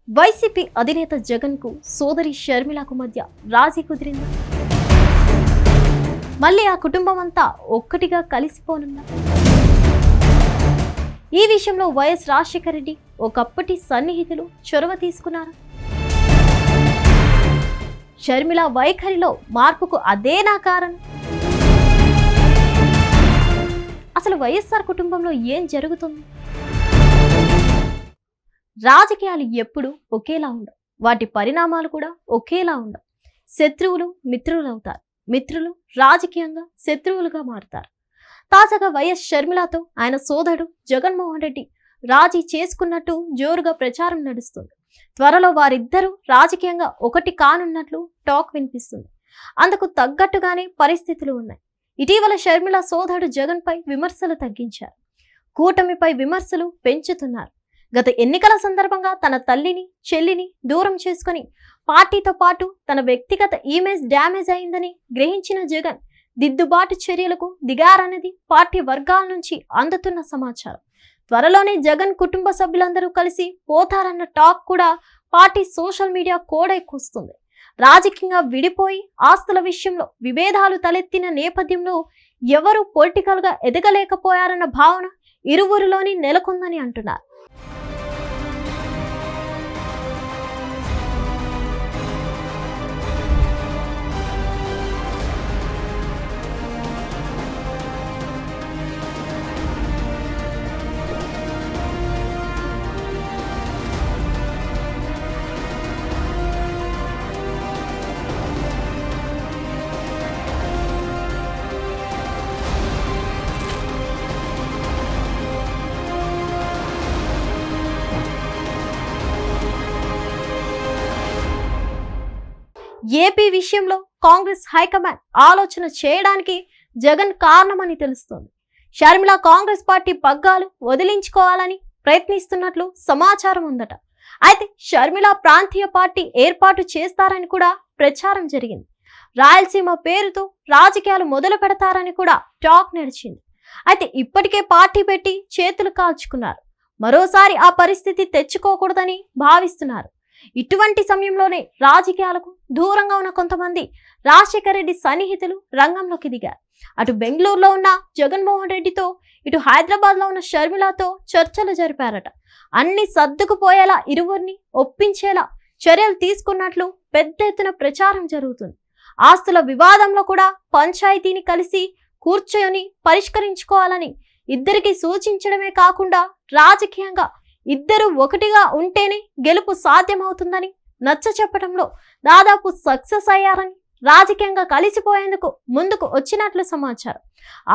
YCP అధినేత జగన్ కు సోదరి షర్మిలకు మధ్య రాజీ కుదిరింది. మళ్ళీ ఆ కుటుంబం అంతా ఒక్కటిగా కలిసిపోనున్నారు. ఈ విషయంలో వైఎస్ రాజశేఖర రెడ్డి ఒకప్పటి సన్నిహితులు చొరవ తీసుకున్నారు. షర్మిల వైఖరిలో మార్పుకు అదేనా కారణం? అసలు వైఎస్ఆర్ కుటుంబంలో ఏం జరుగుతుంది? రాజకీయాలు ఎప్పుడు ఒకేలా ఉండవు, వాటి పరిణామాలు కూడా ఒకేలా ఉండవు. శత్రువులు మిత్రులు అవుతారు, మిత్రులు రాజకీయంగా శత్రువులుగా మారుతారు. తాజాగా వైఎస్ షర్మిలతో ఆయన సోదరుడు జగన్మోహన్ రెడ్డి రాజీ చేసుకున్నట్టు జోరుగా ప్రచారం నడుస్తుంది. త్వరలో వారిద్దరూ రాజకీయంగా ఒకటి కానున్నట్లు టాక్ వినిపిస్తుంది. అందుకు తగ్గట్టుగానే పరిస్థితులు ఉన్నాయి. ఇటీవల షర్మిల సోదరుడు జగన్ పై విమర్శలు తగ్గించారు, కూటమిపై విమర్శలు పెంచుతున్నారు. గత ఎన్నికల సందర్భంగా తన తల్లిని చెల్లిని దూరం చేసుకుని పార్టీతో పాటు తన వ్యక్తిగత ఇమేజ్ డ్యామేజ్ అయిందని గ్రహించిన జగన్ దిద్దుబాటు చర్యలకు దిగారన్నది పార్టీ వర్గాల నుంచి అందుతున్న సమాచారం. త్వరలోనే జగన్ కుటుంబ సభ్యులందరూ కలిసి పోతారన్న టాక్ కూడా పార్టీ సోషల్ మీడియా కోడెక్కుస్తుంది. రాజకీయంగా విడిపోయి ఆస్తుల విషయంలో విభేదాలు తలెత్తిన నేపథ్యంలో ఎవరు పొలిటికల్ గా ఎదగలేకపోయారన్న భావన ఇరువురిలోని నెలకొందని అంటున్నారు. ఏపీ విషయంలో కాంగ్రెస్ హైకమాండ్ ఆలోచన చేయడానికి జగన్ కారణమని తెలుస్తోంది. షర్మిల కాంగ్రెస్ పార్టీ పగ్గాలు వదిలించుకోవాలని ప్రయత్నిస్తున్నట్లు సమాచారం ఉందట. అయితే షర్మిల ప్రాంతీయ పార్టీ ఏర్పాటు చేస్తారని కూడా ప్రచారం జరిగింది. రాయలసీమ పేరుతో రాజకీయాలు మొదలు పెడతారని కూడా టాక్ నడిచింది. అయితే ఇప్పటికే పార్టీ పెట్టి చేతులు కాల్చుకున్నారు. మరోసారి ఆ పరిస్థితి తెచ్చుకోకూడదని భావిస్తున్నారు. ఇటువంటి సమయంలోనే రాజకీయాలకు దూరంగా ఉన్న కొంతమంది రాజశేఖర రెడ్డి సన్నిహితులు రంగంలోకి దిగారు. అటు బెంగళూరులో ఉన్న జగన్మోహన్ రెడ్డితో, ఇటు హైదరాబాద్ లో ఉన్న షర్మిలతో చర్చలు జరిపారట. అన్ని సర్దుకుపోయేలా ఇరువురిని ఒప్పించేలా చర్యలు తీసుకున్నట్లు పెద్ద ఎత్తున ప్రచారం జరుగుతుంది. ఆస్తుల వివాదంలో కూడా పంచాయతీని కలిసి కూర్చొని పరిష్కరించుకోవాలని ఇద్దరికి సూచించడమే కాకుండా రాజకీయంగా ఇద్దరు ఒకటిగా ఉంటేనే గెలుపు సాధ్యమవుతుందని నచ్చ చెప్పడంలో దాదాపు సక్సెస్ అయ్యారని, రాజకీయంగా కలిసిపోయేందుకు ముందుకు వచ్చినట్లు సమాచారం.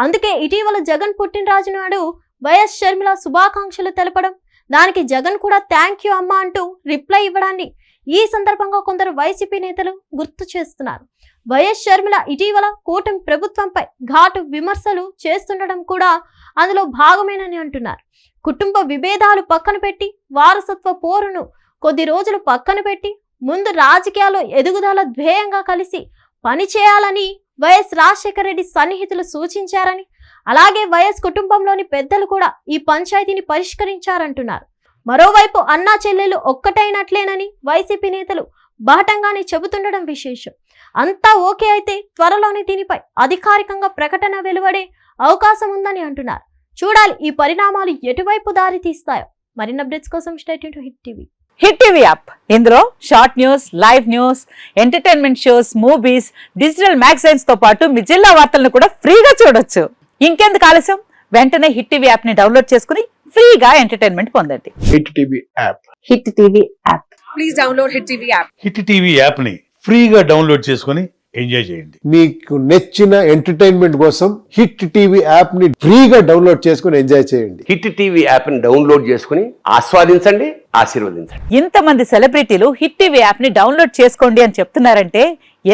అందుకే ఇటీవల జగన్ పుట్టినరోజు నాడు వైఎస్ షర్మిల శుభాకాంక్షలు తెలపడం, దానికి జగన్ కూడా థ్యాంక్ యూ అమ్మా అంటూ రిప్లై ఇవ్వడాన్ని ఈ సందర్భంగా కొందరు వైసీపీ నేతలు గుర్తు చేస్తున్నారు. వైఎస్ షర్మిల ఇటీవల కూటమి ప్రభుత్వంపై ఘాటు విమర్శలు చేస్తుండడం కూడా అందులో భాగమేనని అంటున్నారు. కుటుంబ విభేదాలు పక్కన పెట్టి వారసత్వ పోరును కొద్ది రోజులు పక్కన పెట్టి ముందు రాజకీయాల్లో ఎదుగుదల ధ్యేయంగా కలిసి పనిచేయాలని వైఎస్ రాజశేఖర రెడ్డి సన్నిహితులు సూచించారని, అలాగే వైఎస్ కుటుంబంలోని పెద్దలు కూడా ఈ పంచాయతీని పరిష్కరించారంటున్నారు. మరోవైపు అన్నా చెల్లెలు ఒక్కటైనట్లేనని వైసీపీ నేతలు బాటంగానే చెబుతుండడం విశేషం. అంతా ఓకే అయితే త్వరలోనే దీనిపై అధికారికంగా ప్రకటన వెలువడే అవకాశం ఉందని అంటున్నారు. చూడాలి ఈ పరిణామాలు ఎటువైపు దారి తీస్తాయో. మరిన్ని అప్డేట్స్ కోసం stay tune to Hit TV. Hit TV app, ఇందులో short news, live news, entertainment shows, movies, digital magazines తో పాటు మీ జిల్లా వార్తలను కూడా ఫ్రీగా చూడొచ్చు. ఇంకెందుకు ఆలస్యం, వెంటనే హిట్ టీవీ యాప్ ని డౌన్లోడ్ చేసుకుని ఫ్రీగా ఎంటర్టైన్మెంట్ పొందండి. Hit TV app. Hit TV app. Please download hit TV app. Hit TV app ని ఫ్రీగా డౌన్లోడ్ చేసుకుని ఎంజాయ్ చేయండి. మీకు నచ్చిన ఎంటర్టైన్మెంట్ కోసం హిట్ టీవీ యాప్ ని ఫ్రీగా డౌన్లోడ్ చేసుకుని ఎంజాయ్ చేయండి. హిట్ టీవీ యాప్ ని డౌన్లోడ్ చేసుకుని ఆస్వాదించండి, ఆశీర్వదించండి. ఇంతమంది సెలబ్రిటీలు హిట్ టీవీ యాప్ ని డౌన్లోడ్ చేసుకోండి అని చెప్తున్నారంటే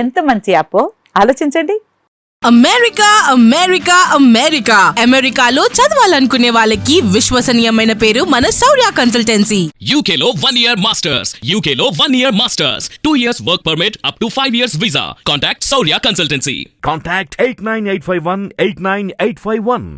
ఎంత మంచి యాప్ ఆలోచించండి. అమెరికా అమెరికా అమెరికా అమెరికాలో చదవాలనుకునే వాళ్ళకి విశ్వసనీయమైన పేరు మన శౌర్య కన్సల్టెన్సీ. UK లో 1 year masters, UK లో 1 year masters, 2 years work permit up to 5 years visa. Contact Saurya Consultancy. Contact 89851 89851.